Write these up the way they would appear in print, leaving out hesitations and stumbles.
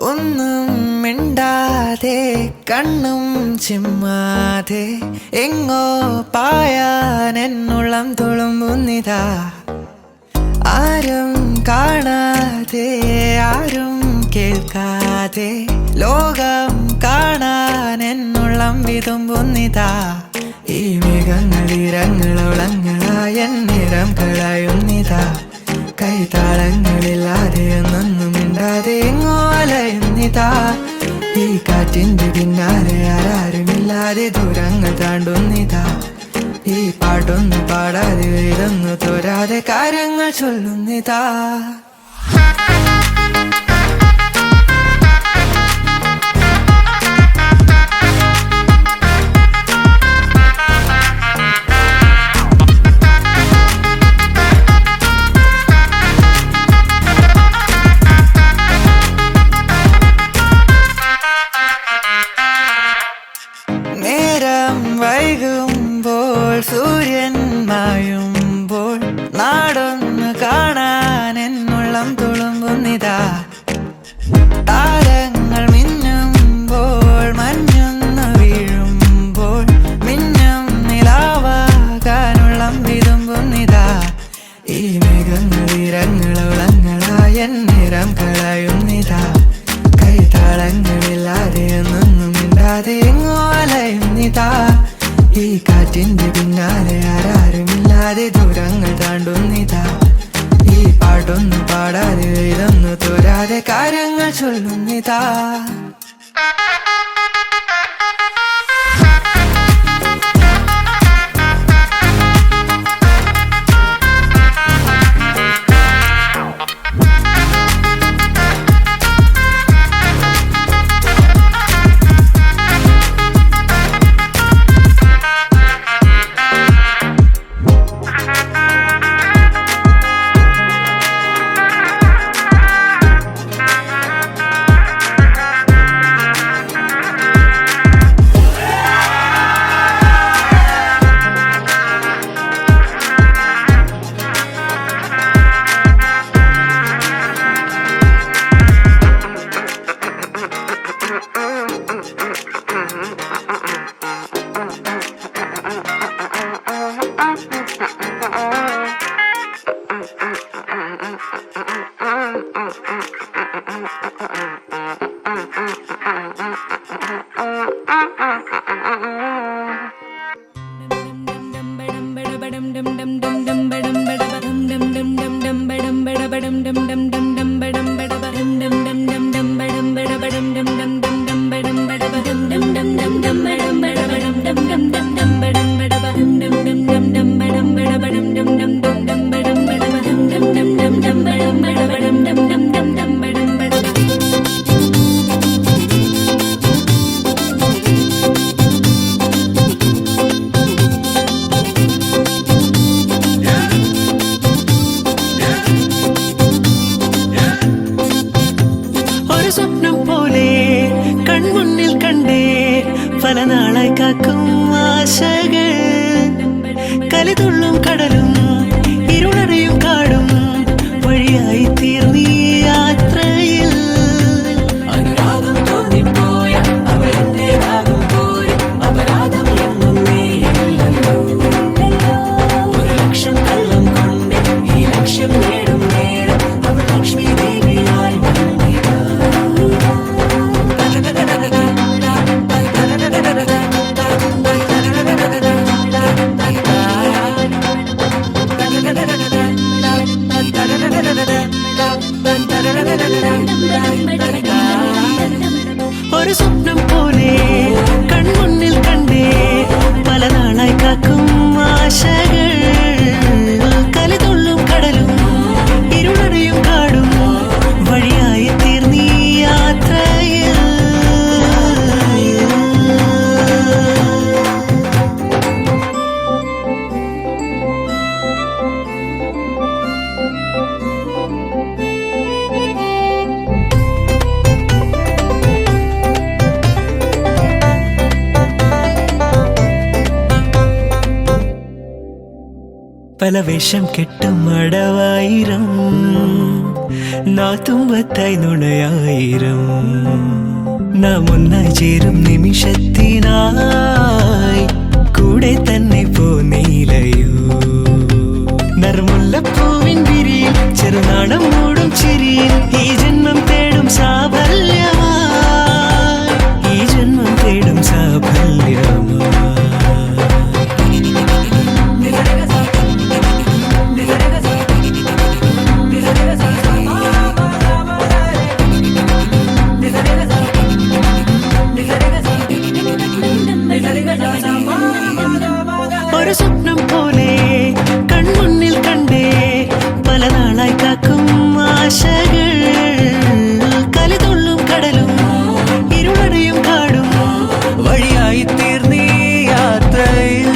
ഒന്നും മിണ്ടാതെ കണ്ണും ചിമ്മാതെ എങ്ങോ പായാൻ എന്നുള്ളം തുളുമ്പുന്നിതാ. ആരും കാണാതെ ആരും കേൾക്കാതെ ലോകം കാണാൻ എന്നുള്ളം വിതുമ്പുന്നിതാ. ഈ മേഘങ്ങൾ ഇരങ്ങളോളങ്ങളായ നിറം കളയുന്നിതാ. കൈതാളങ്ങളില്ലാതെ ഒന്നൊന്നും മിണ്ടാതെ എങ്ങോ അലയുന്നിതാ. ഈ കാറ്റിന്റെ പിന്നാലെ ആരാരുമില്ലാതെ ദൂരങ്ങൾ താണ്ടുന്നിതാ. ഈ പാട്ടൊന്നും പാടാതെ ഇതൊന്നു തോരാതെ കാര്യങ്ങൾ ചൊല്ലുന്നിതാ. നേരം വൈകുമ്പോൾ സൂര്യൻ മായുമ്പോൾ നാടൊന്ന് കാണാൻ എന്നുള്ളം തുളുമ്പുന്നിതാ. താരങ്ങൾ മിന്നുമ്പോൾ മഞ്ഞൊന്ന് വീഴുമ്പോൾ മിന്നും നിലാവാകാനുള്ളം വിതുമ്പുന്നിതാ. ഈ മേഘങ്ങൾ ഇരങ്ങളോളങ്ങളായ നിറം കളയുന്നിതാ. കൈതാളങ്ങളില്ലാതെ ഒന്നൊന്നും മിണ്ടാതെ എങ്ങോ അലയുന്നിതാ. ഈ കാറ്റിന്റെ പിന്നാലെ ആരാരുമില്ലാതെ ദൂരങ്ങൾ താണ്ടുന്നിതാ. ഈ പാട്ടൊന്നും പാടാതെ ഇതൊന്നു തോരാതെ കാര്യങ്ങൾ ചൊല്ലുന്നിതാ. സ്വപ്നം പോലെ കൺമുന്നിൽ കണ്ടേ പല പല വേഷം കെട്ടും അടവായിരം നാത്തുമ്പത്തായി നുണയായിരം നാം ഒന്നായി ചേരും നിമിഷത്തിനായി കൂടെ തന്നെ പോന്നീലയോ നറുമുല്ലപ്പൂവിൻ വിരിയിൽ ചെറുനാടം മൂടും ചിരിയിൽ ഈ ജന്മം തേടും സാഫല്യമായി ഈ ജന്മം തേടും സാഫല്യമായി ഒരു സ്വപ്നം പോലെ കൺമുന്നിൽ കണ്ടേ പല നാളായി കാക്കും ആശകൾ കലിതുള്ളും കടലും ഇരുളടയും കാടും വഴിയായി തീർന്നീ യാത്രയിൽ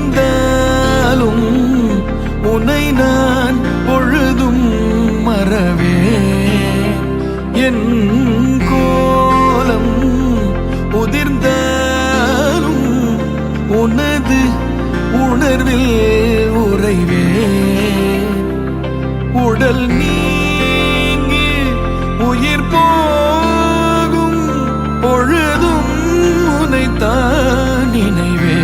வலிந்தாலும் உனை நான் பொழுதும் மறவே என் கோலம் உதிர்ந்தாலும் உனது உணர்வில் உறைவே உடல் நீங்கி உயிர் போகும் பொழுதும் உனைத்தான் நினைவே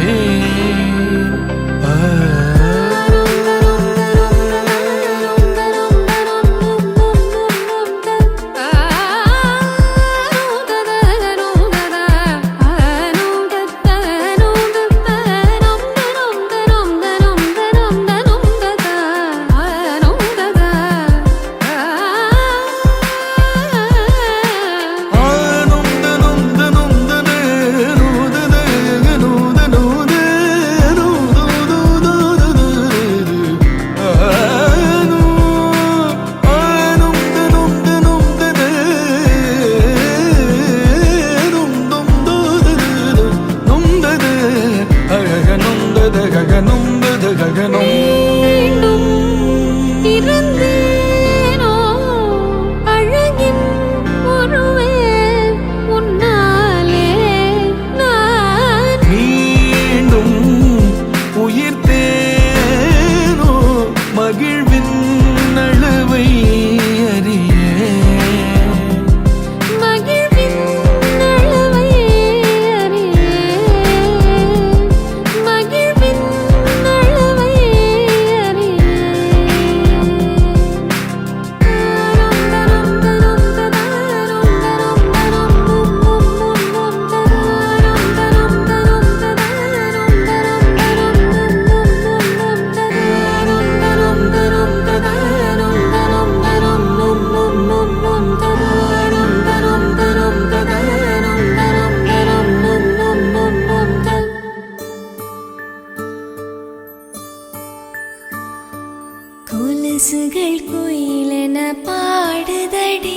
கொலுசுகள் குயிலென பாடுதடி,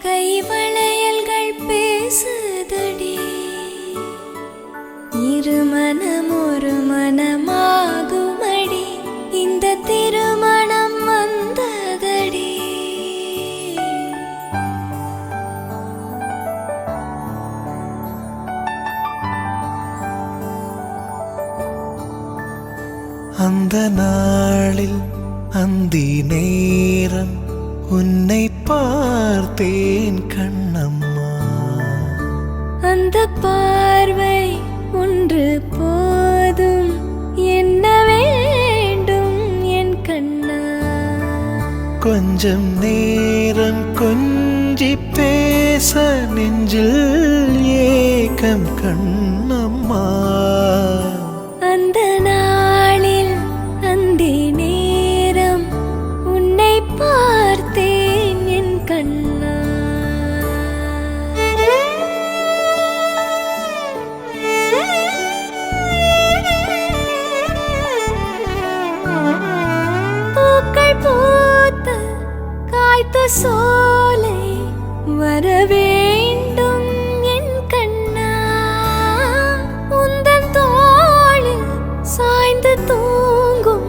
கைவளையல்கள் பேசுதடி. இருமனம் ஒரு மனமாகுமடி, இந்த திருமணம் வந்ததடி. அந்த நாளில் அந்தி நேரம் உன்னை பார்த்தேன் கண்ணம்மா. அந்த பார்வை ஒன்று போதும், என்ன வேண்டும் என் கண்ணா. கொஞ்சம் நேரம் கொஞ்சி பேச நெஞ்சில் ஏக்கம் கண்ணம்மா. அந்த நாளில் அந்தி நேரம் உன்னை பார்த்தேன் என் கண்ணா. பூக்கள் பூத்த காய்த்த சோலை வர வேண்டும் என் கண்ணா. உந்தன் தோளில் சாய்ந்து தூங்கும்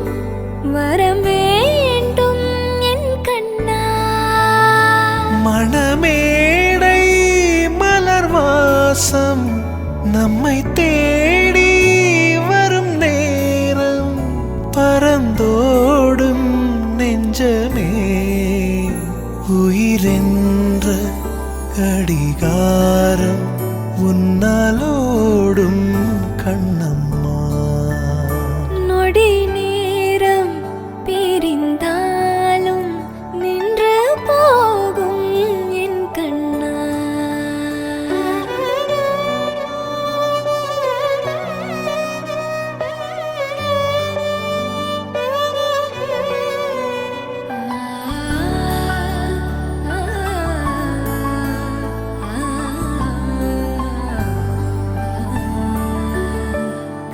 வரம் வேண்டும் என் கண்ணா. மணமேடை மலர் வாசம் நம்மை தேடி வரும் நேரம், பறந்தோடும் நெஞ்சமே உயிரென்ற கடிகாரம் உன்னாலோடும் கண்ணம்மா. நொடி நேரம் பிரிந்தாலும் நின்று போகும் என் கண்ணா.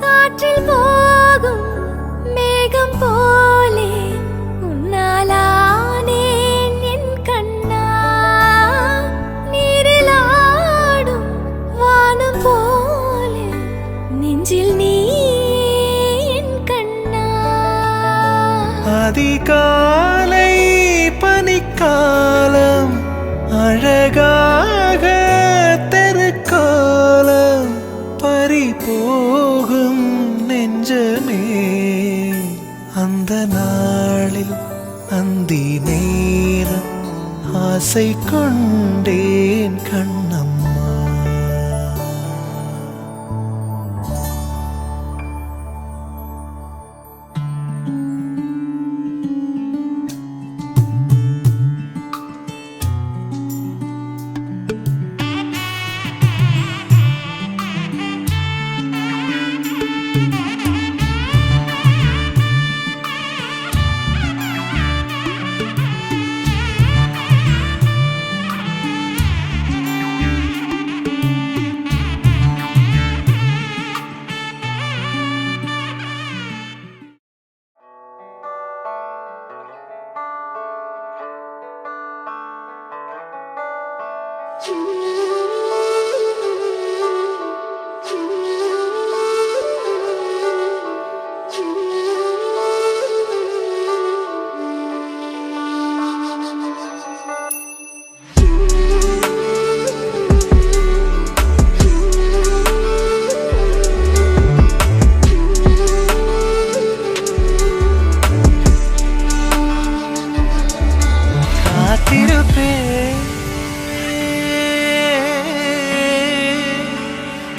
காற்றில் போகும் மேகம் போலே உன்னாலானேன் என் கண்ணா. நீரில் ஆடும் வானம் போலே நெஞ்சில் நீ என் கண்ணா. அதிகாலை பனிக்காலம் அழகாக தெருக்கோலம், பறிபோகும் நெஞ்சமே அந்த நாளில் அந்தி நேரம் ஆசை கொண்டேன் கண்ணம்மா.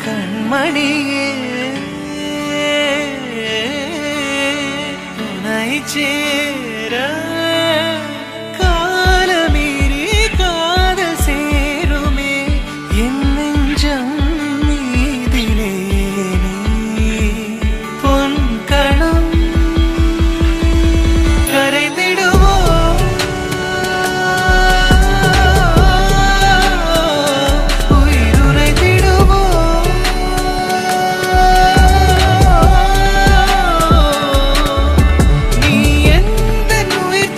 கண்மணியே உனை சேர காலமீறி காதல் சேருமே என் நெஞ்சம் மீதிலே நீ பொன் கணம் கரைந்திடுவோ உயிருரைத்திடுவோ நீ எந்த உயிர்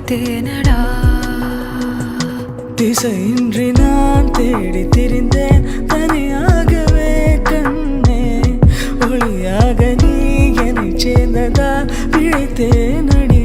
வைத்தேனடா. திசையின்றி நான் தேடி திரிந்தேன் தனியாகவே கண்ணே, ஒளியாக நீ என்னை சேர்ந்ததால் பிழைத்தேனடி.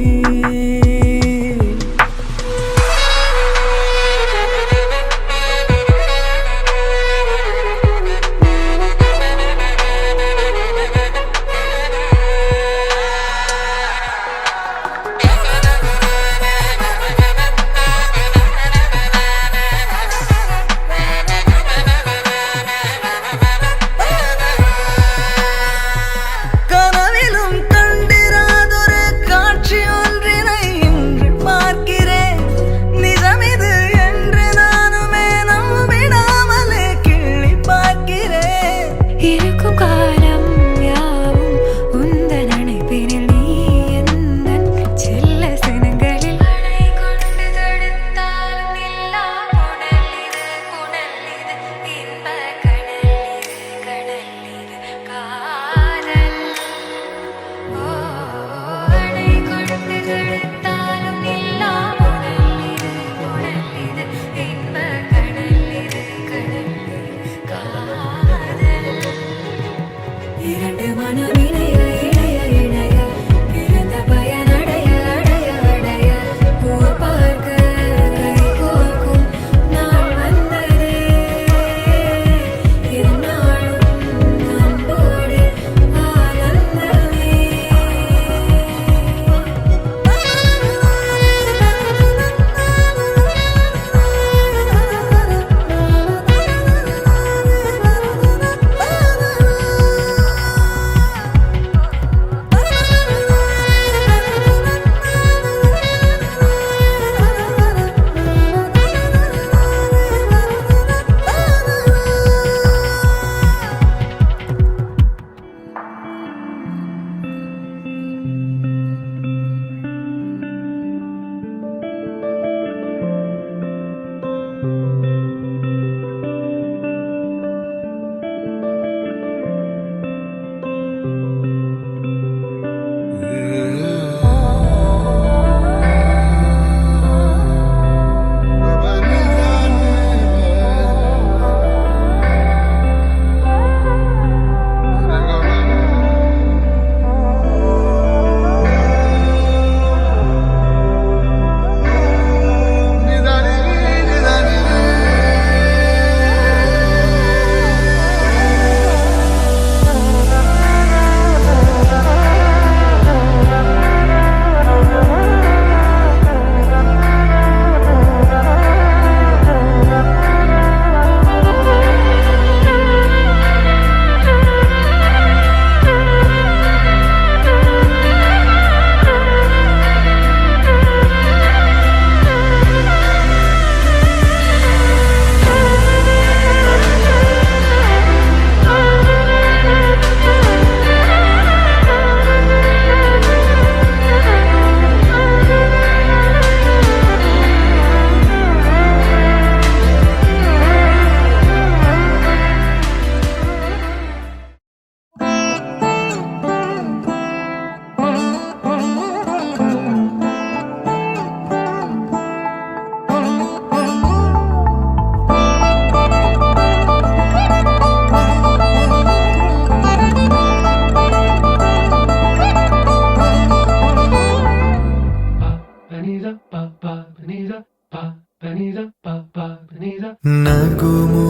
ನಗುಮೋ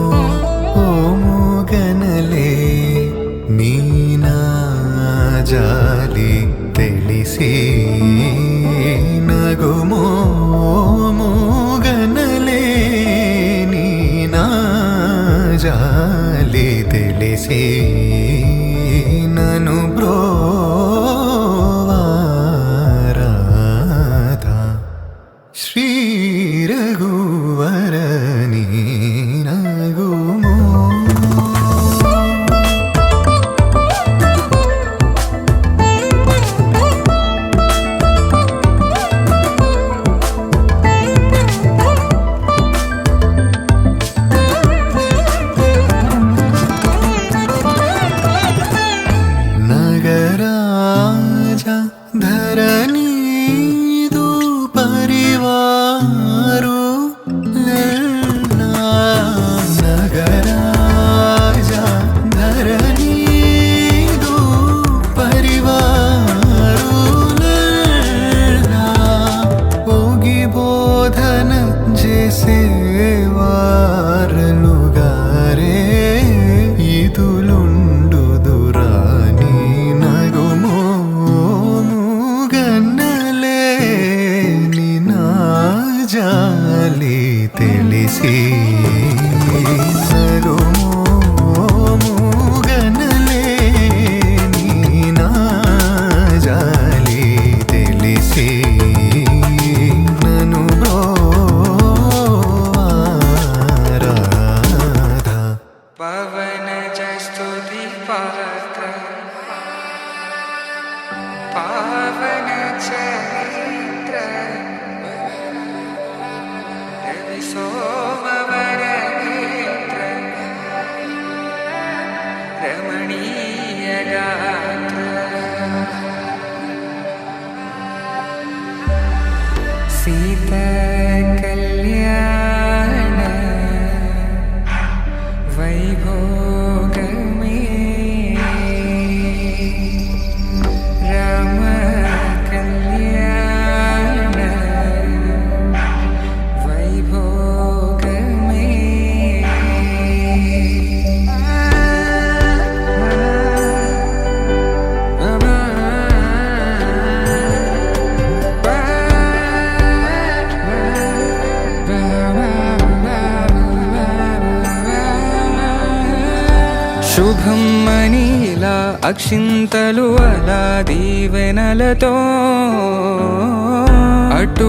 ಓ ಮೂಗನಲೆ ನೀನಾ ಜಾಲಿ ತಿಳಿಸಿ ನಗುಮೋ ಮೂಗನಲೆ ನೀನಾ ಜಾಲಿ ತಿಳಿಸಿ ನನು ಬ್ರೋವಾರಾಧ ಶ್ರೀ ರಘುವರ ನೀನಗುಮೋ ನಗರಾಜ ಧರಣಿದು ಪರಿ చేసేవారలుగారే ఇదులుండుదురా నీ నగుమో గన్నలే నీ నా జాలి తెలిసి నగుమో గన్నలే నీ నా జాలి తెలిసి నను బ్రోవారాధా పవన జస్తుతి పాత్ర పావన చరిత్ర రవి సోమవర నేత్ర రమణీయ గాత్ర సీత కళ్యాణ వైభోగమే రామ కళ్యాణ వైభోగమే శుభం మనీలా అక్షింతలు అలా దీవెనలతో అటు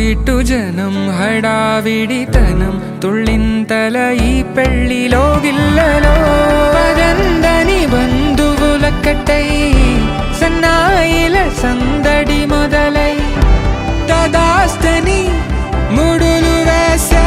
ఇటు జనం హడావిడితనం తుళ్ళింతల ఈ పెళ్లిలో గిల్లలో పదందని బంధువులక్కటై సన్నాయిల సందడి మొదలై తదాస్తని ముడులు వేసే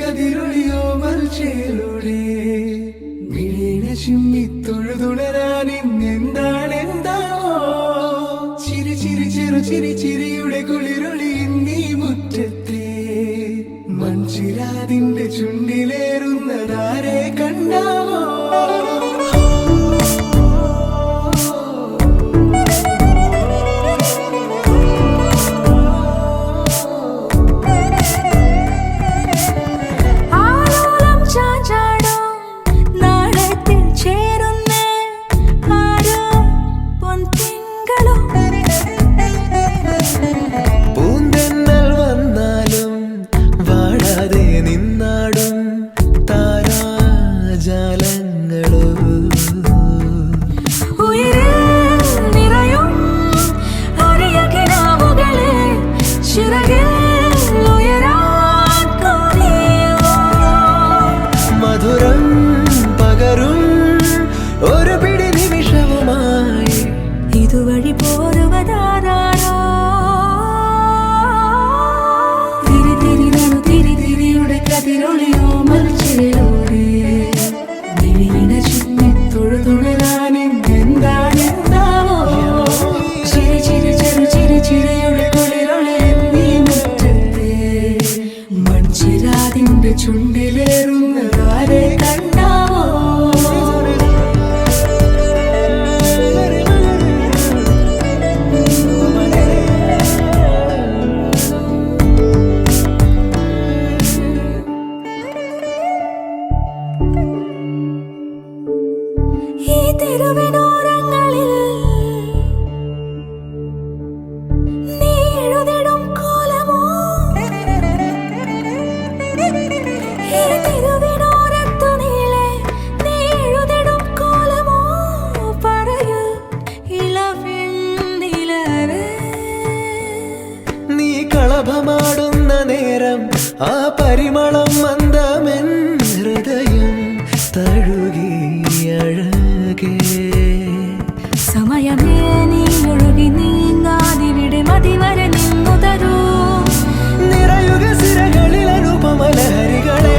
കതിരൊളിയോ മൽച്ചേലൂടെ മിഴീന ചിമ്മി തൊഴുതുണരാനിന്നെന്താണെന്താവോ ചിരി ചിരി ചെറു ചിരി ചിരിയുടെ കുളിരൊളി നീ മുറ്റത്തെ മൺചിരാതിന്റെ ചുണ്ടിലേറുന്നതാരെ കണ്ടാവോ മധുരം പകരും ഒരു പിടി നിമിഷവുമായി ഇതുവഴി പോരുവതാരോ തിരി തിരി നടു തിരി തിരിയുടെ കതിരൊളിയോ മൽച്ചിലൂടെ മിഴിയിട ചുമ്മി തൊഴുതുണരാനിന്നെന്താണെന്താവോ ചിരി ചിരി ചെറു ചിരി ചിരിയുടെ കുളിരൊളി നീ മുറ്റത്തെ മൺചിരാതിന്റെ ചുണ്ടിലേറുന്നതാരെ കണ്ടാവോ ഈ തെരുവിനോരങ്ങളിൽ നീ എഴുതിടും കോലമോ ഈ തെരുവിനോരത്തു നീളെ നീ എഴുതിടും കോലമോ പറയൂ ഇളവെണ്ണിലവേ നീ കളഭമാടുന്ന നേരം ആ പരിമളം മന്ദമെൻ ഹൃദയം തഴുകി അഴകേ സമയമേ നീ ഒഴുകി നീങ്ങാതിവിടെ മതിവരെ നിന്നു തരൂ നിറയുക സിരകളിൽ അനുപമലഹരികളെ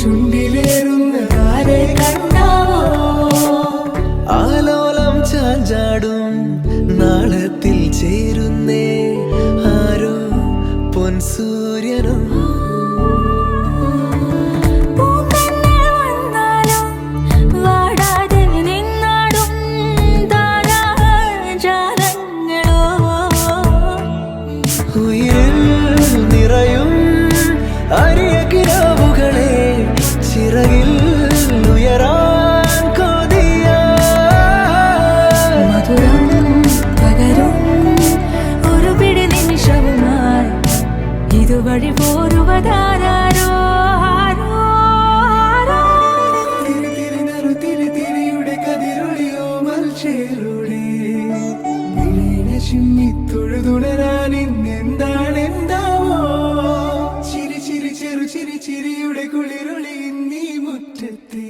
ചുണ്ടിലേറുന്നതാരെ കണ്ടാവോ ആലോലം ചാഞ്ചാടും നാളത്തിൽ ചേരുന്നേ ആരോ പൊൻസൂര്യനും വഴി പോരുവതാരോ തിരിയുടെ കതിരൊളിയോ മൽച്ചേരുടെ ചിമ്മിത്തൊഴുതുണരാൻ ഇന്നെന്താണെന്താവോ ചിരി ചിരി ചെറു ചിരി ചിരിയുടെ കുളിരൊളി നീ മുറ്റത്തെ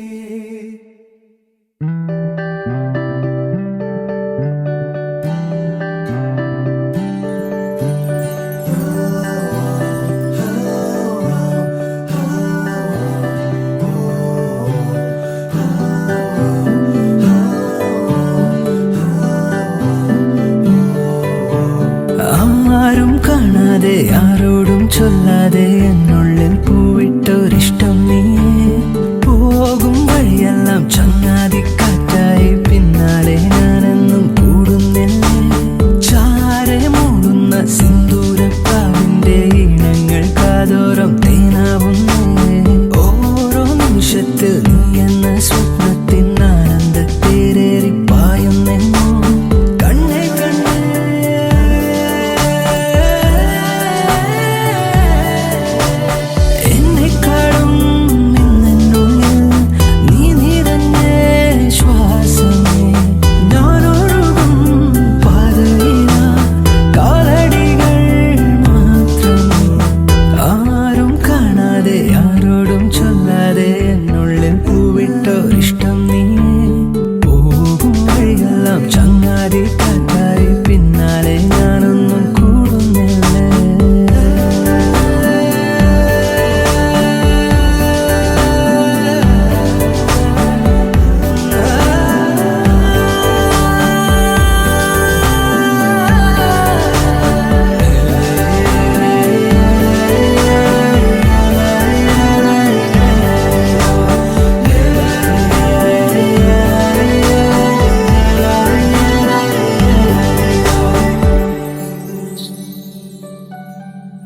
ആരും കാണാതെ ആരോടും ചൊല്ലാതെ എന്നുള്ളിൽ പൂവിട്ടൊരിഷ്ടം നീയേ പോകും വഴിയെല്ലാം ചങ്ങാതിക്കാറ്റായി പിന്നാലെ ഞാനെന്നും കൂടുന്നില്ലേ ചാരെ മൂടുന്ന സിന്ദൂരപ്പാവിന്റെ ഈണങ്ങൾ കാതോരം തേനാവുന്നേ ഓരോ നിമിഷത്തിൽ നീ എന്ന സ്വപ്നത്തിൻ ആനന്ദത്തേരേറി പായുന്നെന്നോ കണ്ണേ കണ്ണേ ആരോടും ചൊല്ലാതെ എന്നുള്ളിൽ പൂവിട്ടൊരിഷ്ടം നീ പോകും വഴിയെല്ലാം ചങ്ങാതി കാറ്റായി പിന്നാലെ ഞാനൊന്നും കൂടുന്നില്ലേ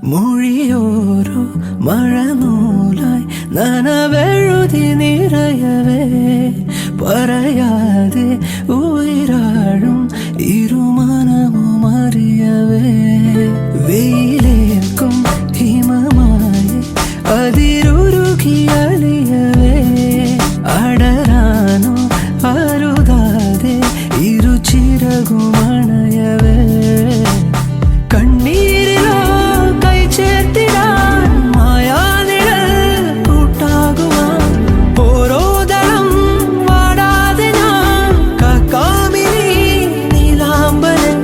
മൊഴിയോരോ മഴനൂലായി നനവെഴുതി നിറയവേ പറയാതെ ഉയരാഴും ഇരുമനമും അറിയവേ വെയിലേക്കും ഹിമമായി അതിരുരുകി അലിയവേ അടരാനോ അരുതാതെ ഇരുചിറകുമണയവേ കണ്ണീരിലോ ചേർത്തിടാൻ മായാനിഴൽ കൂട്ടാകുവാൻ ഓരോ ദളം വാടാതെ ഞാൻ കാക്കാമിനി നീലാംബരൻ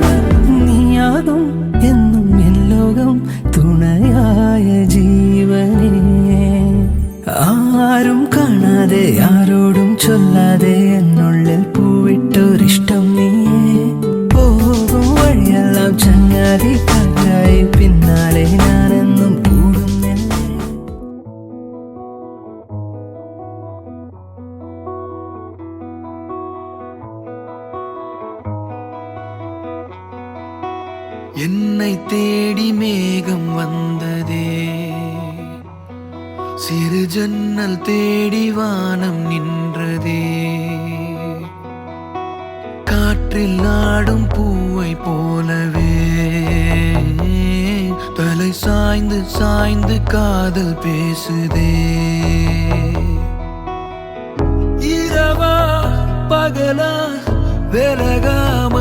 നീയാകും എന്നും എൻ ലോകം തുണയായ ജീവനേ ആരും കാണാതെ ആരോടും ചൊല്ലാതെ എന്നുള്ളിൽ പൂവിട്ടൊരിഷ്ടം നീയേ പോകും വഴിയെല്ലാം ചങ്ങാതി കാറ്റായി പിന്നാലെ ഞാനെന്നും കൂടുന്നില്ലേ என்னை தேடி மேகம் வந்ததே சிறு ஜன்னல் தேடி வானம் நின்றதே காற்றில் ஆடும் பூவை போலவே தலை சாய்ந்து சாய்ந்து காதல் பேசுதே இரவா பகலா விலகாம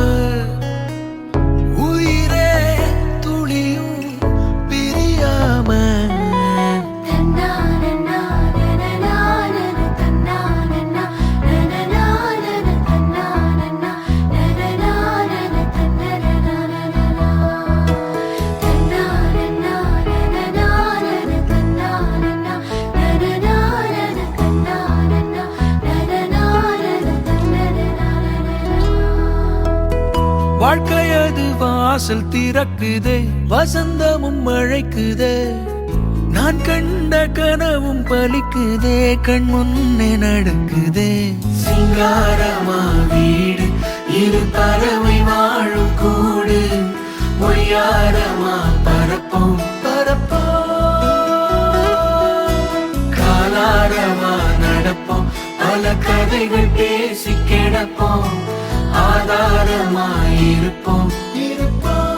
உயிரே துளியும் பிரியாம வாழ்க்கையது வாசல் திறக்குதே, வசந்தமும் அழைக்குதே, நான் கண்ட கனவும் பலிக்குதே, கண் முன்னே நடக்குதே. சிங்காரமா வீடு, இரு பறவை வாழும் கூடு, ஒய்யாரமா பரப்போம் பரப்போம், காலாரமா நடப்போம், பல கதைகள் பேசி கிடப்போம், ஆதாரமா இருப்போம் இருப்போம்.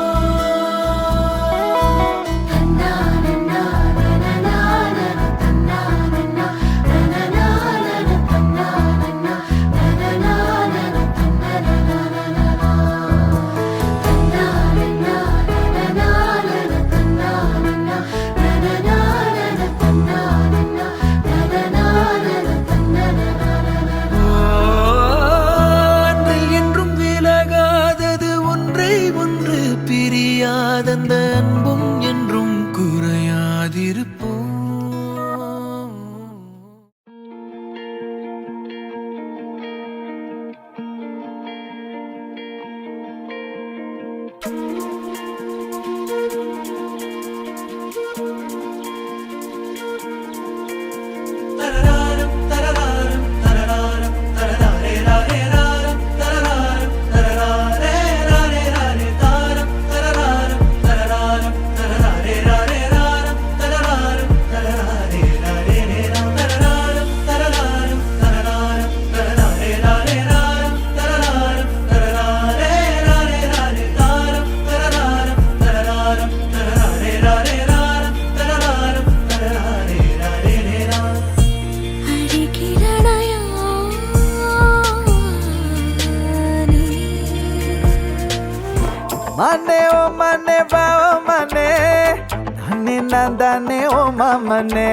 அந்த அன்பும் என்றும் குறையாதிருப்போம். Mane o mane ba o mane, nane nandane o mamane,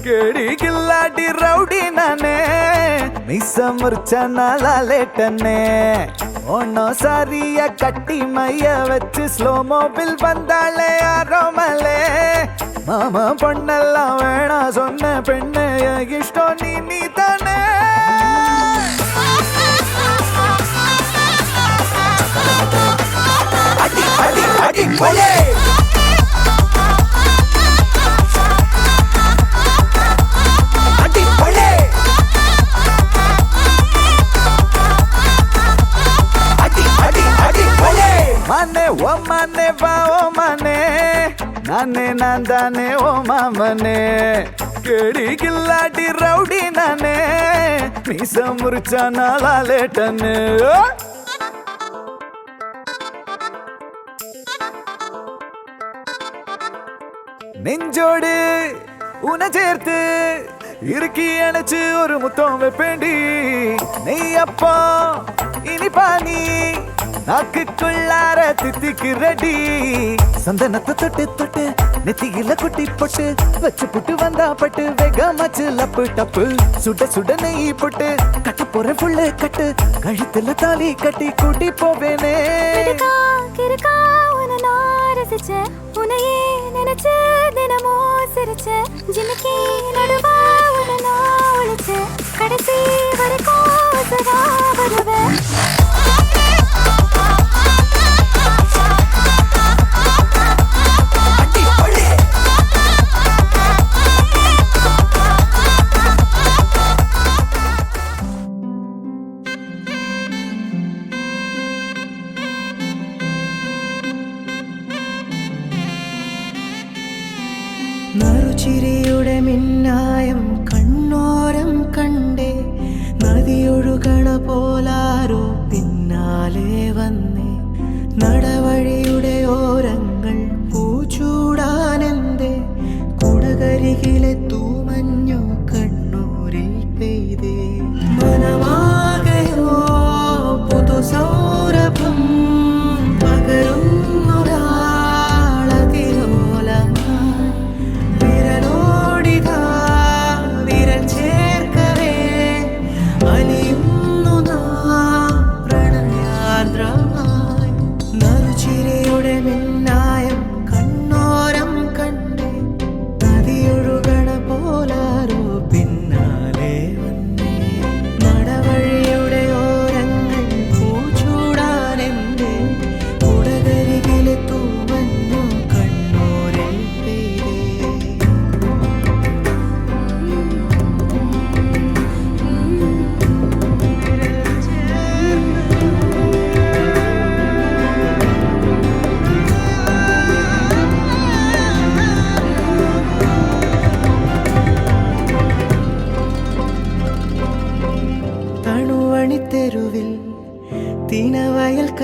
kedi gilladi rowdy nane, misa murcha nala letane, ono sariya katti maiya vechu slow mobile vandale aromale, mama ponnella vena sonna penne ishto nee thane. Adi pole adi pole adi pole mane o mane ba o mane nane nandane o mamane kedi gilladi rowdy nane misa murcha nala letane. நெஞ்சோடு உன சேர்த்து இருக்கி அணைச்சு ஒரு முத்தம் வைப்பேண்டி, நெய்யப்பா இனிப்பா நீ நாக்குக்குள்ளார தித்திக்கு ready, சந்தனத்தை தொட்டு தொட்டு நெத்தியில குட்டி போட்டு வச்சு புட்டு வந்தா பட்டு வேகமாச்சு லப்பு டப்பு, சுட சுட நெய் போட்டு கட்ட போற புள்ளு கட்டு, கழுத்துல தாலி கட்டி கூட்டி போவேனே. உனையே நினைச்சு தினமோ சிரிச்ச ஜிமிக்கி நடுவா உன நான் ஒழிச்ச கடைசி வரைக்கும் சதா வருவேன். നറുചിരിയുടെ മിന്നായം കണ്ണോരം കണ്ടേ, നദിയൊഴുകണ പോലാരോ പിന്നാലെ വന്നേ, നടവഴിയുടെ ഓരങ്ങൾ പൂച്ചൂടാനെന്തേ, കുടകരികിലെ തൂമഞ്ഞോ കണ്ണൂരിൽ പെയ്തേ, മനമാകയോ പുതുസൗരഭം പകരും നറുചി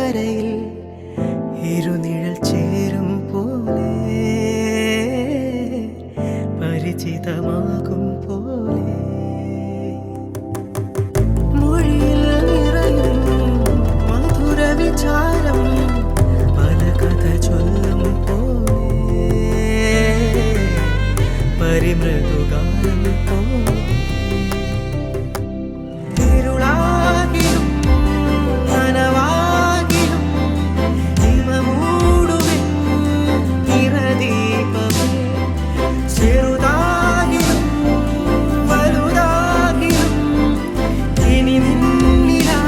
കരയിൽ ഇരുനിഴൽ ചേരും പോലെ പരിചിതമാകും പോലെ മൊഴിയിൽ നിറയും മധുര വിചാരം പല കഥ ചൊല്ലും പോലെ പരിമൃദുഗാനം പോലെ ഇരുളാകിലും നനവാകിലും ഹിമമൂടുമെൻ നിറദീപമേ ചെറുതാകിലും വലുതാകിലും ഇനി നിന്നിലാണെൻ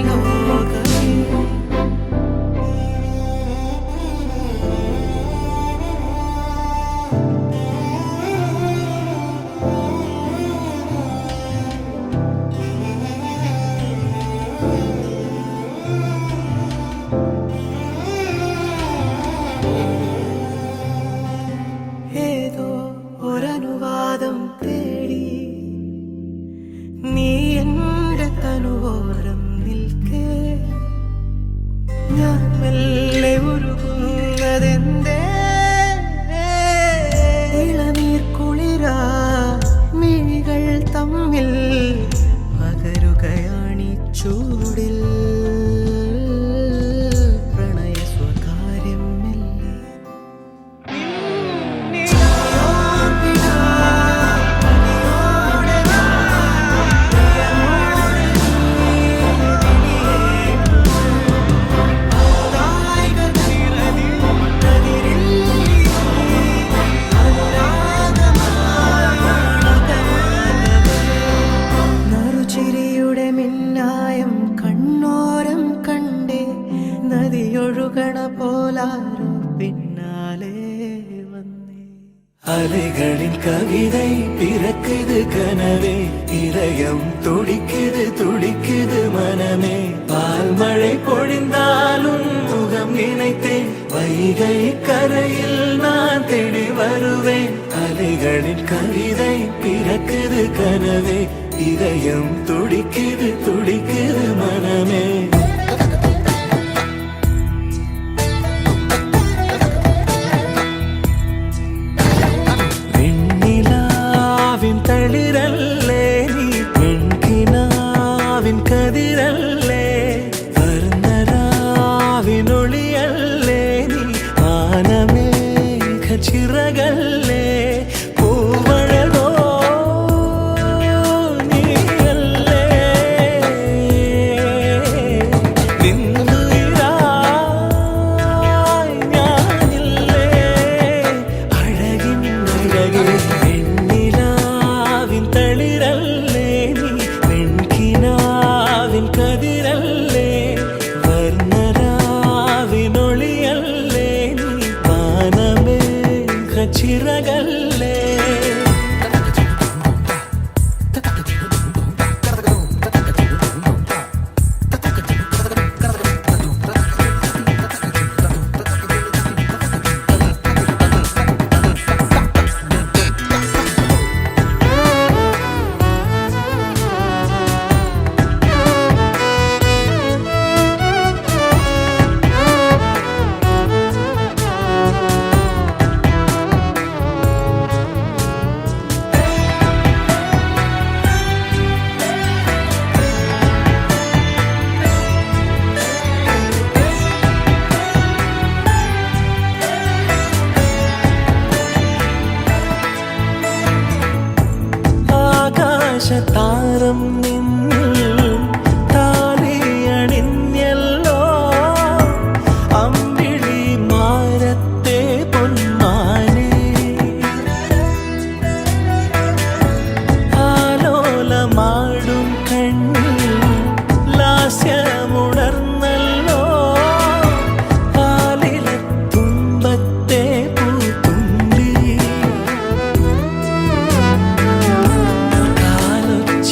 ലോകമേ ഏതോ ഒരനുവാദം തേടി നീ എൻ്റെ തനുവോരം നിൽക്കേ ഞാൻ മെല്ലെ ഉരുകുന്നതെന്തേ ഇളനീർ കുളിരാ മിഴികൾ തമ്മിൽ പകരുകയാണി ചൂടിൽ പ്രണയ സ്വകാര്യം മെല്ലെ നറുചിരിയുടെ മിന്നായം കണ്ണോരം കണ്ടേ നദിയൊഴുകണ പോലാരോ പിന്നാലെ വന്നേ அலைகளின் கவிதை பிறக்குது கனவே இதயம் துடிக்குது துடிக்குது மனமே பால் மழை பொழிந்தாலும் முகம் நினைத்தேன் வைகை கரையில் நான் தேடி வருவேன் அலைகளின் கவிதை பிறக்குது கனவே இதயம் துடிக்குது துடிக்குது மனமே വെണ്ണിലാവിൻ തളിരല്ലേ നീ വെൺകിനാവിൻ കതിരല്ലേ വർണ്ണരാവിനൊളിയല്ലേ നീ ആനമേഘ ചിറകല്ലേ പൂവഴകോ നീയല്ലേ നിന്നുയിരായി ഞാനില്ലേ അഴകിൻ അഴകേ വെണ്ണിലാവിൻ തളിരല്ലേ നീ വെൺകിനാവിൻ കതിരല്ലേ വർണ്ണരാവിനൊളിയല്ലേ നീ വാനമേഘ ചിറകല്ലേ ആകാശതാരം നിന്നിൽ താലിയണിഞ്ഞല്ലോ അമ്പിളി മാരത്തെ പൊന്മാനെ ആലോലമാടും കണ്ണിൽ ലാസ്യമുണർന്നല്ലോ പാലിലെ തുമ്പത്തെ പൂത്തുമ്പി കാലൊത്ത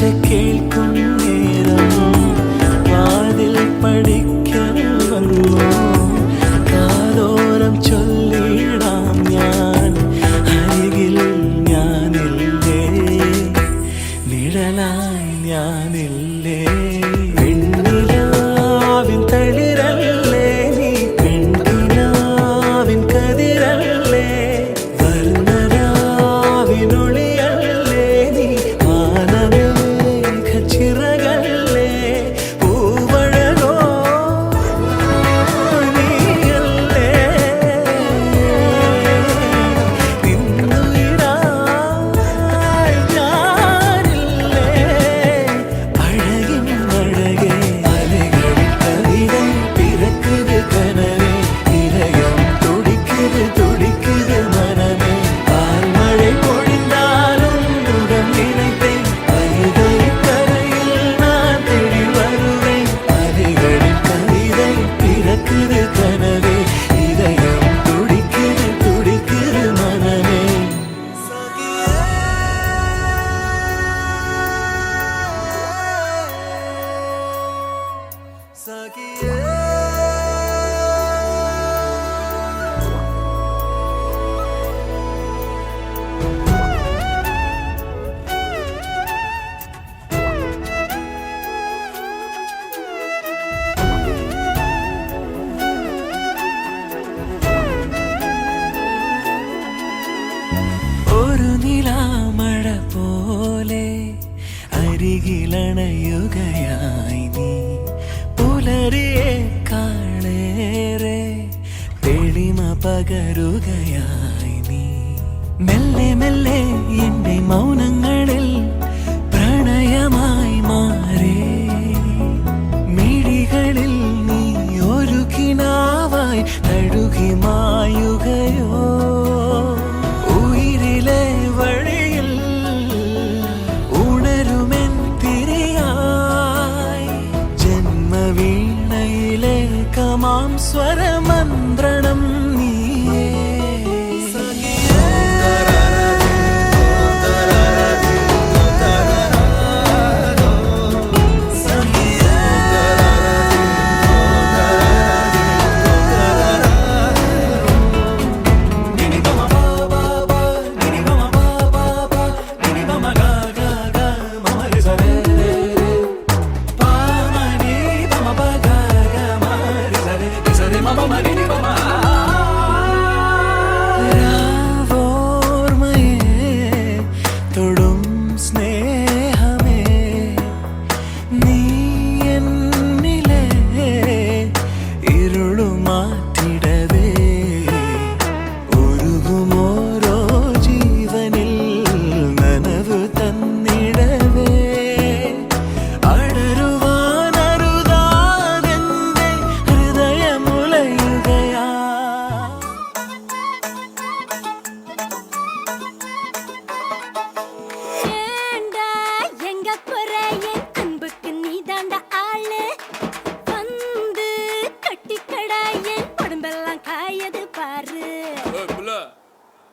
പകരുകയായി നീ മെല്ലെ മെല്ലെ എന്റെ മൗനങ്ങളിൽ പ്രണയമായി മാറേ മിഴികളിൽ നീ ഒരു കിനാവായി തഴുകി മായുകയോ ഉയിരിലെ വഴിയിൽ ഉണരുമെൻ തിരിയായി ജന്മവീണയിലെ കമാം സ്വരമന്ത്രണം നീയേ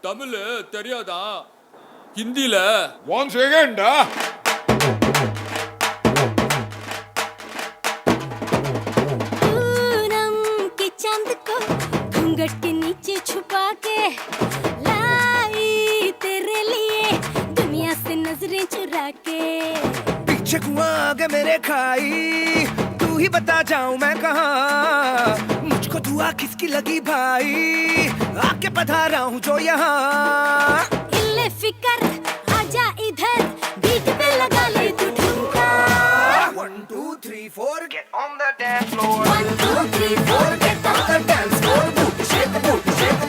தமிழ் தெரியாதா ஹிந்தில ஒன் செகண்டா पूनम के चांद को घूंघट के नीचे छुपा के लाई तेरे लिए दुनिया से नजरें चुरा के पीछे कुआं आगे मेरे खाई तू ही बता जाऊं मैं कहाँ मुझको दुआ किसकी लगी भाई आके पधारा हूँ जो यहाँ इल्ले फिकर आजा इधर बीट पे लगा ले तू ठुमका 1 2 3 4 get on the dance floor 1 2 3 4 get on the dance floor booty shake the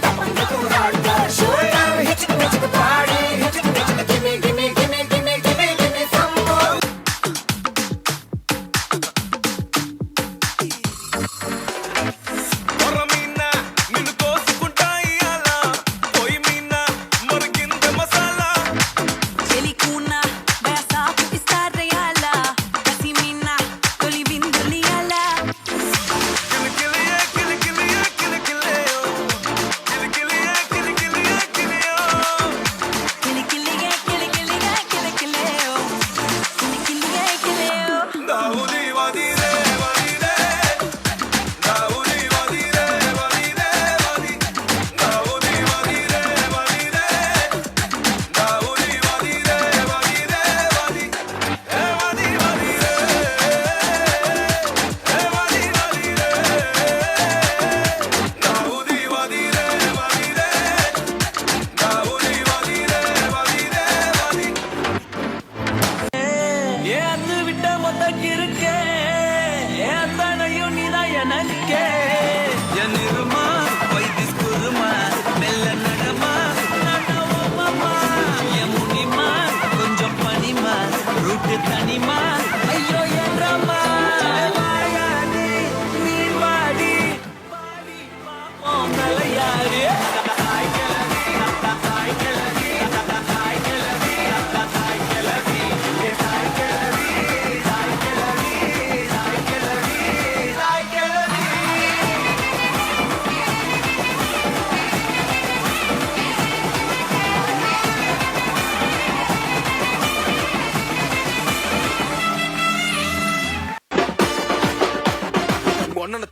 up and down hardcore shoulder hit the party hit the give me give me give me give me give me give me some more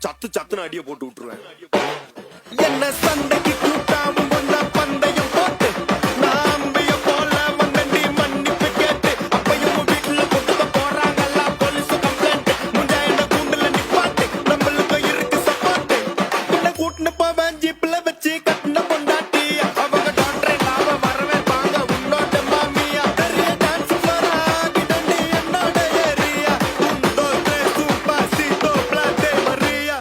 சத்து சத்துன்னு அடியை போட்டு விட்டுருவேன் என்ன சண்டைக்கு கூட்டாவும் ஒன்னா பந்தயம் போட்டு நான் அம்பிய போல வந்தண்டி மன்னிப்பு கேட்டு அப்பையும் வீட்டுல கொண்டு போறாங்கல்ல போலீஸ் கம்ப்ளைண்ட் முஞ்சா என்ன கூண்டுல நிப்பாட்டு நம்மளுக்கு இருக்கு சப்பாட்டு உன்னை கூட்டுன்னு போவேன் ஜீப்ல வச்சு கட்டின பொண்டாட்டி அவங்க டாக்டரை நாம வரவே வாங்க உன்னோட மாமியா பெரிய டான்ஸ் வரா கிடண்டி என்னோட ஏரியா உண்டோ சூப்பர் சீட்டோ பிளாட்டே மரியா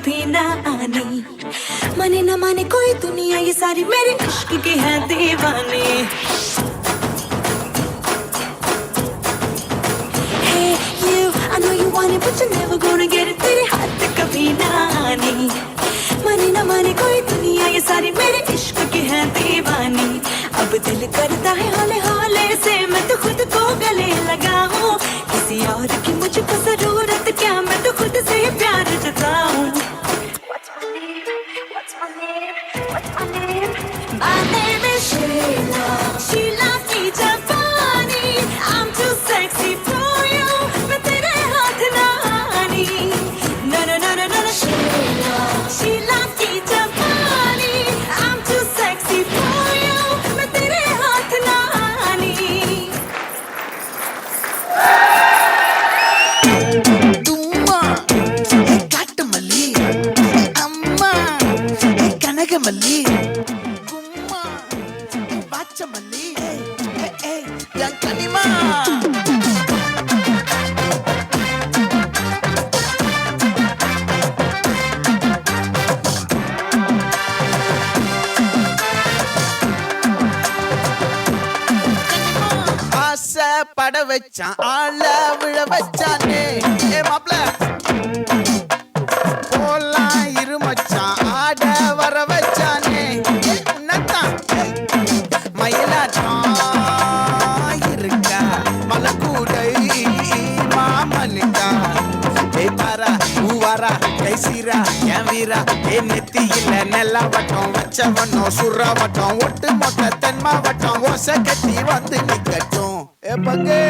कभी ना आनी माने ना माने कोई दुनिया ये सारी मेरे इश्क की है दीवानी Hey you I know you want it but you're never gonna get it तेरे हाथ कभी ना आनी माने ना माने कोई दुनिया ये सारी मेरे इश्क की है दीवानी अब दिल करता है हौले हौले से मैं तो खुद को गले लगाऊं किसी और की मुझको जरूरत क्या मैं तो खुद से प्यार जताऊं My name is Sheila Sheila की जापानी I'm too sexy for you मैं तेरे हाथ ना आनी No no no no no no Sheila Sheila की जापानी I'm too sexy for you मैं तेरे हाथ ना आनी தும்மா காட்டு மல்லி அம்மா கனக மல்லி கும்மா பாச்ச மல்லி என் கனிமா ஆசை பட வச்சான் ஆள விழ வச்சானே ஏ மாப்ள போலாம் இரு மச்சான் ஆட வர வச்சானே உன்னத்தான் மயிலாட்டம் இருக்கா மலக்கூடை மாமனுக்கா ஏ பாரா பூவாரா கைசீரா என் வீரா ஏ நெத்தியில நெல்லா வட்டம் வச்சவனோ சுறா வட்டம் ஒட்டு மொத்த தென்மா வட்டம் ஓசை கட்டி வந்து நிக்கட்டும் ஏ பங்கே